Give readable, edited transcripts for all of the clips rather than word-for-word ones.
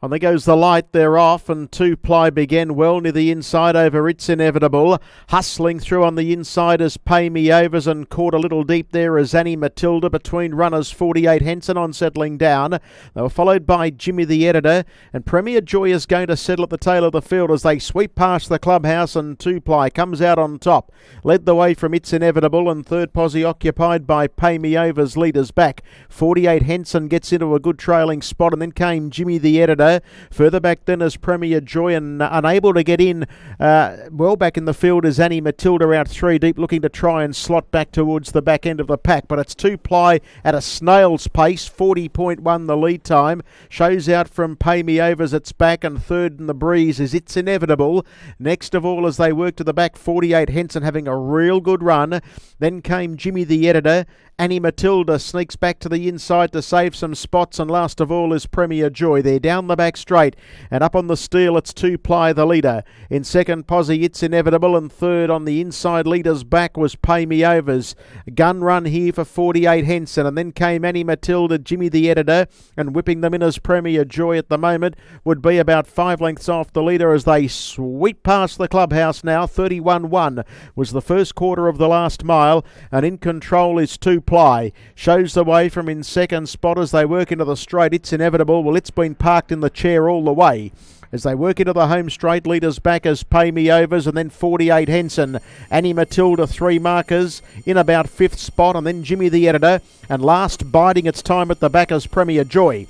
On there goes the light, they're off, and Two Ply began well near the inside over It's Inevitable. Hustling through on the inside as Pay Me Overs, and caught a little deep there as Annie Matilda between runners 48 Henson on settling down. They were followed by Jimmy the Editor, and Premier Joy is going to settle at the tail of the field as they sweep past the clubhouse, and Two Ply comes out on top. Led the way from It's Inevitable, and third posse occupied by Pay Me Overs, leaders back. 48 Henson gets into a good trailing spot, and then came Jimmy the Editor. Further back then is Premier Joy, and unable to get in well back in the field is Annie Matilda out 3 deep, looking to try and slot back towards the back end of the pack. But it's Two Ply at a snail's pace, 40.1 the lead time. Shows out from Pay Me Overs, it's back, and third in the breeze is It's Inevitable. Next of all, as they work to the back, 48 Henson having a real good run. Then came Jimmy the Editor. Annie Matilda sneaks back to the inside to save some spots, and last of all is Premier Joy. They're down the back straight, and up on the steel it's Two Ply the leader. In second posse It's Inevitable, and third on the inside leaders back was Pay Me Overs. Gun run here for 48 Henson, and then came Annie Matilda, Jimmy the Editor, and whipping them in as Premier Joy at the moment would be about 5 lengths off the leader as they sweep past the clubhouse now. 31-1 was the first quarter of the last mile, and in control is Two Ply. Shows the way from in second spot as they work into the straight. It's Inevitable. Well, it's been parked in the chair all the way. As they work into the home straight, leaders back as Pay Me Overs, and then 48 Henson. Annie Matilda, 3 markers in about 5th spot, and then Jimmy the Editor, and last biding its time at the back as Premier Joy.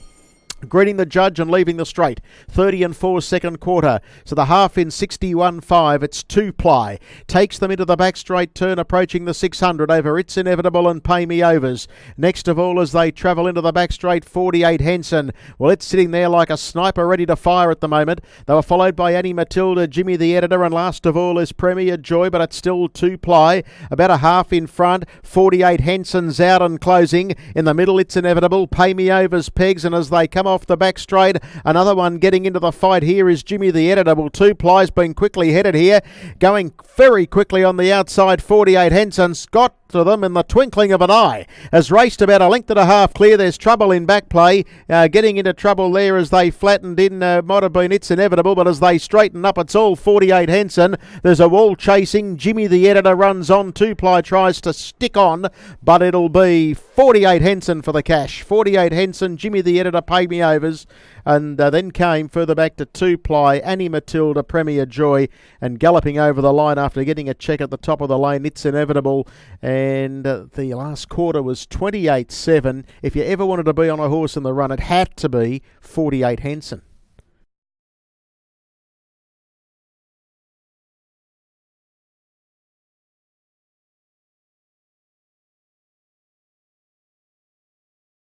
Greeting the judge and leaving the straight. 30-4 second quarter. So the half in 61.5. It's Two Ply. Takes them into the back straight turn, approaching the 600 over It's Inevitable and Pay Me Overs. Next of all, as they travel into the back straight, 48 Henson. Well, it's sitting there like a sniper ready to fire at the moment. They were followed by Annie Matilda, Jimmy the Editor, and last of all is Premier Joy, but it's still Two Ply. About a half in front. 48 Henson's out and closing. In the middle, It's Inevitable. Pay Me Overs pegs, and as they come off the back straight, another one getting into the fight here is Jimmy the Editor. Well, Two Ply's been quickly headed here, going very quickly on the outside. 48 Henson's got to them in the twinkling of an eye. Has raced about a length and a half clear. There's trouble in back play. Getting into trouble there as they flattened in. Might have been It's Inevitable, but as they straighten up, it's all 48 Henson. There's a wall chasing. Jimmy the Editor runs on. Two Ply tries to stick on, but it'll be 48 Henson for the cash. 48 Henson, Jimmy the Editor, Pay Me Overs, and then came further back to Two Ply, Annie Matilda, Premier Joy, and galloping over the line after getting a check at the top of the lane, It's Inevitable. And the last quarter was 28-7. If you ever wanted to be on a horse in the run, it had to be 48 Henson.